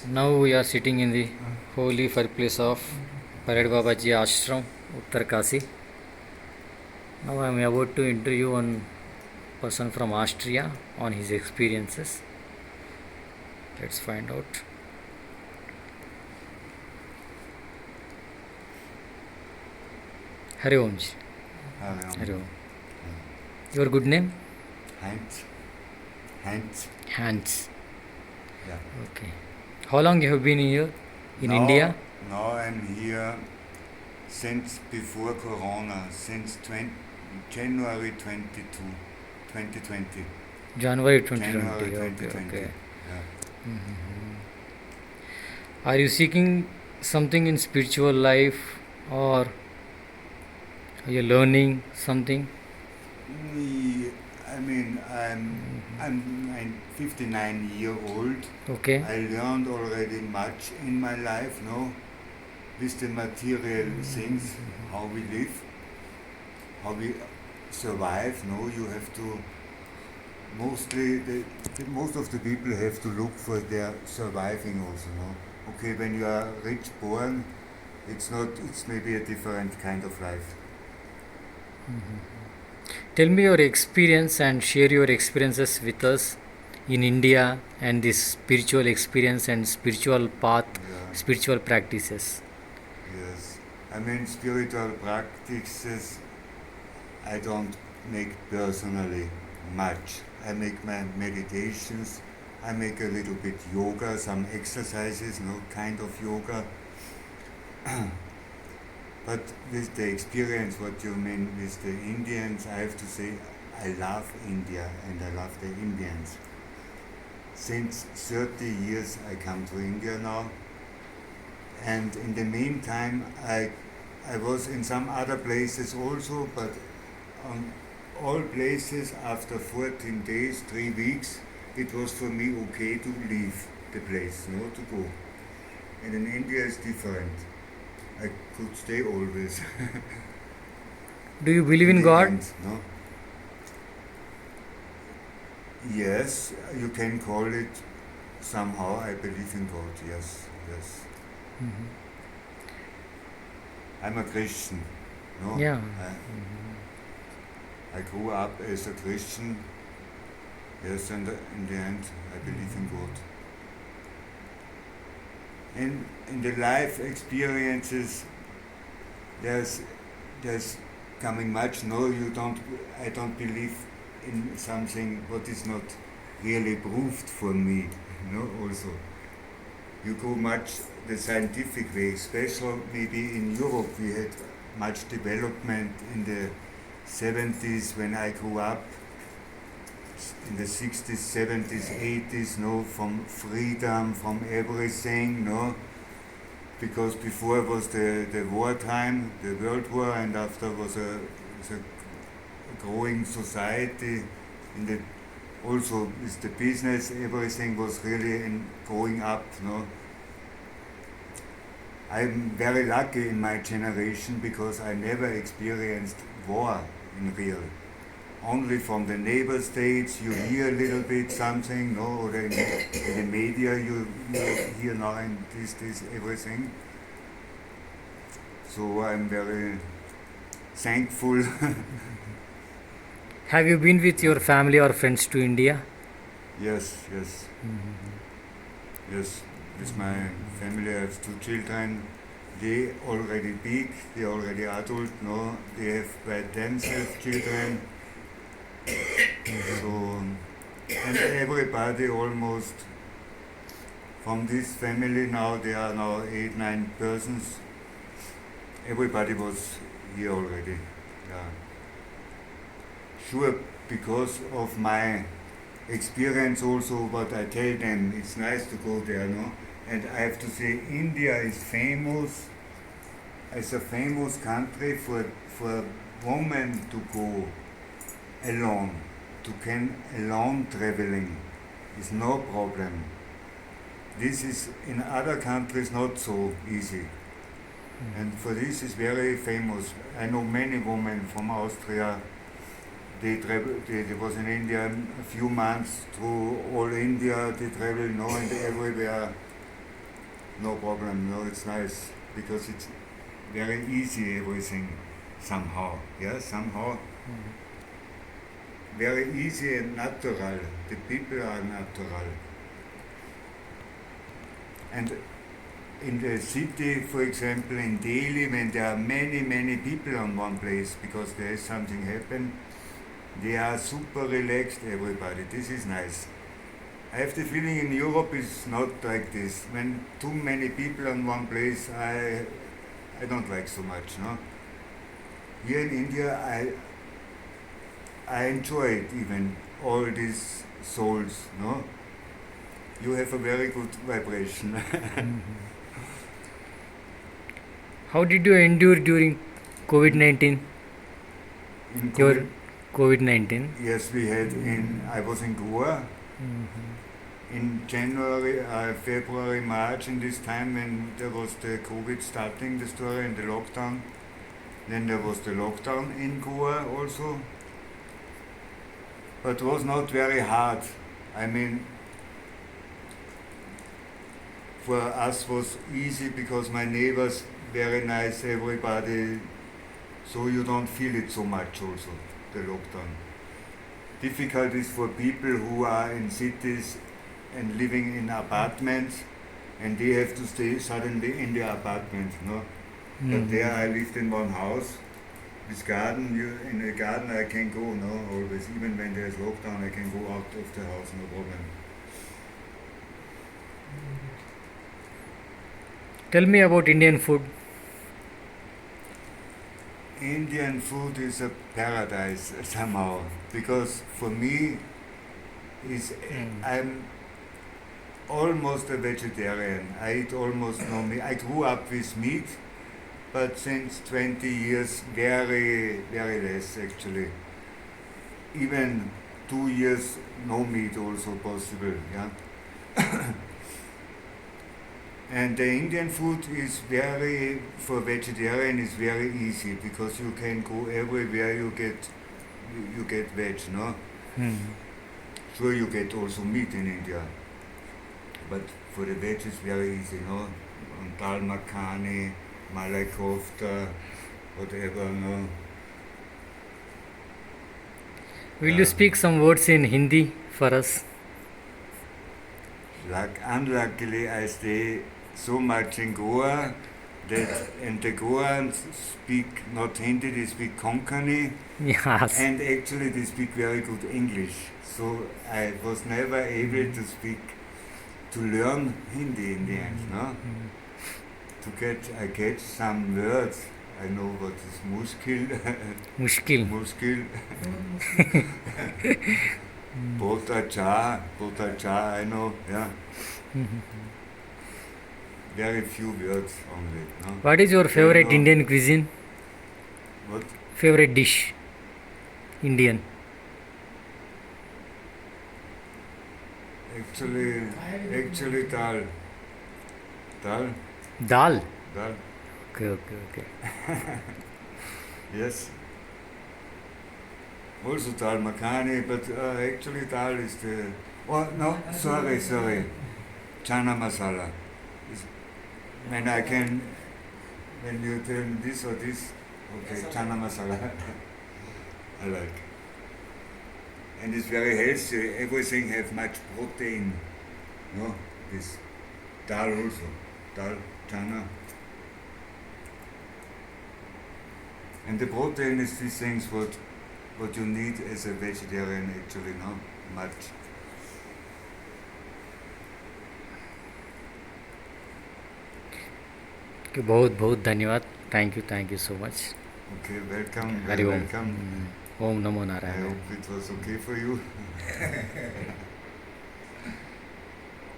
Now we are sitting in the holy fireplace of Parad Babaji Ashram, Uttar Kasi. Now I am about to interview one person from Austria on his experiences. Let's find out. Hari Om ji. Hari Om. Your good name? Heinz. Heinz. Hans. Yeah. Okay. How long you have been here in Now- India? Now I'm here since before Corona, since January 2020. January 2020. January Okay, 2020. okay. Yeah. Are you seeking something in spiritual life or are you learning something? I mean, I'm 59-year-old. Okay. I learned already much in my life, no, with the material things, how we live, how we survive. No, you have to mostly most of the people have to look for their surviving also. No, okay, when you are rich born, it's not. It's maybe a different kind of life. Tell me your experience and share your experiences with us in India and this spiritual experience and spiritual path, Yeah. spiritual practices. Yes, I mean spiritual practices I don't make personally much. I make my meditations, I make a little bit yoga, some exercises, no kind of yoga. But with the experience, what you mean with the Indians, I have to say I love India and I love the Indians. Since 30 years I come to India now, and in the meantime I was in some other places also, but on all places after 14 days, 3 weeks, it was for me okay to leave the place, no, to go. And in India it's different. I could stay always. Do you believe in the God? end, no? Yes, you can call it somehow. I believe in God. Yes, yes. I'm a Christian. No. Yeah. I grew up as a Christian. Yes, and in the end, I believe in God. In the life experiences, there's coming much. No, you don't. I don't believe in something what is not really proved for me. No, also. You go much the scientific way, especially maybe in Europe we had much development in the 70s when I grew up, in the 60s, 70s, 80s, no, from freedom, from everything, no, because before was the wartime, the World War, and after was a growing society, in the also with the business, everything was really going up, no. I'm very lucky in my generation because I never experienced war in real. Only from the neighbor states you hear a little bit something, no, or in the media you hear now and this everything. So I'm very thankful. Have you been with your family or friends to India? Yes. Yes, with my family I have 2 children. They already big, they already adult, no, they have by themselves children. So, and everybody almost from this family now, there are now 8, 9 persons. Everybody was here already. Yeah. Sure, because of my experience also, what I tell them, it's nice to go there, no? And I have to say, India is famous as a famous country for women to go alone, to can alone traveling is no problem. This is in other countries not so easy. And for this is very famous. I know many women from Austria. They was in India a few months through all India. They travel now and everywhere. no problem. No, it's nice because it's very easy everything somehow. Yeah, somehow very easy and natural. The people are natural. And in the city, for example, in Delhi, when there are many people on one place because there is something happen, they are super relaxed, everybody. This is nice. I have the feeling in Europe it's not like this. When too many people on one place, I don't like so much. No. Here in India, I enjoy it even all these souls. No. You have a very good vibration. How did you endure during COVID-19? In Your COVID, COVID-19? yes, we had I was in Goa in January, February, March, in this time when there was the COVID starting, the story, and the lockdown. Then there was the lockdown in Goa also. But it was not very hard. I mean, for us was easy because my neighbors very nice, everybody, so you don't feel it so much also, the lockdown. Difficult is for people who are in cities and living in apartments and they have to stay suddenly in the apartment, no? But there I lived in one house with garden, in the garden I can go, no, always, even when there's lockdown I can go out of the house, no problem. Tell me about Indian food. Indian food is a paradise somehow because for me I'm almost a vegetarian. I eat almost no meat. I grew up with meat, but since 20 years very less actually. Even 2 years no meat also possible. Yeah. And the Indian food is for vegetarian is very easy because you can go everywhere you get veg, no? Sure you get also meat in India, but for the veg it's very easy, no? Dal makhani, malai kofta, whatever, no? Will you speak some words in Hindi for us? Unluckily I stay so much in Goa that and the Goans speak not Hindi, they speak Konkani, Yes. and actually they speak very good English. So I was never able to learn Hindi in the end, no? I get some words. I know what is mushkil, Mushkil. mushkil, bota cha, I know, yeah. Very few words only, no? What is your favorite No. Indian cuisine? What? Favorite dish? Indian. Actually dal. Dal? Dal. Dal. Okay. Yes. Also dal makhani, but actually dal is the... Oh, no, sorry. Chana masala. When you tell me this or this, okay, chana masala. I like. And it's very healthy. Everything have much protein. No, this dal also. Dal, chana. And the protein is these things what you need as a vegetarian actually, no? Much. बहुत बहुत धन्यवाद. Thank you so much. Okay, welcome. Hari Om. Welcome. Om Namo I Narayana. hope it was okay for you.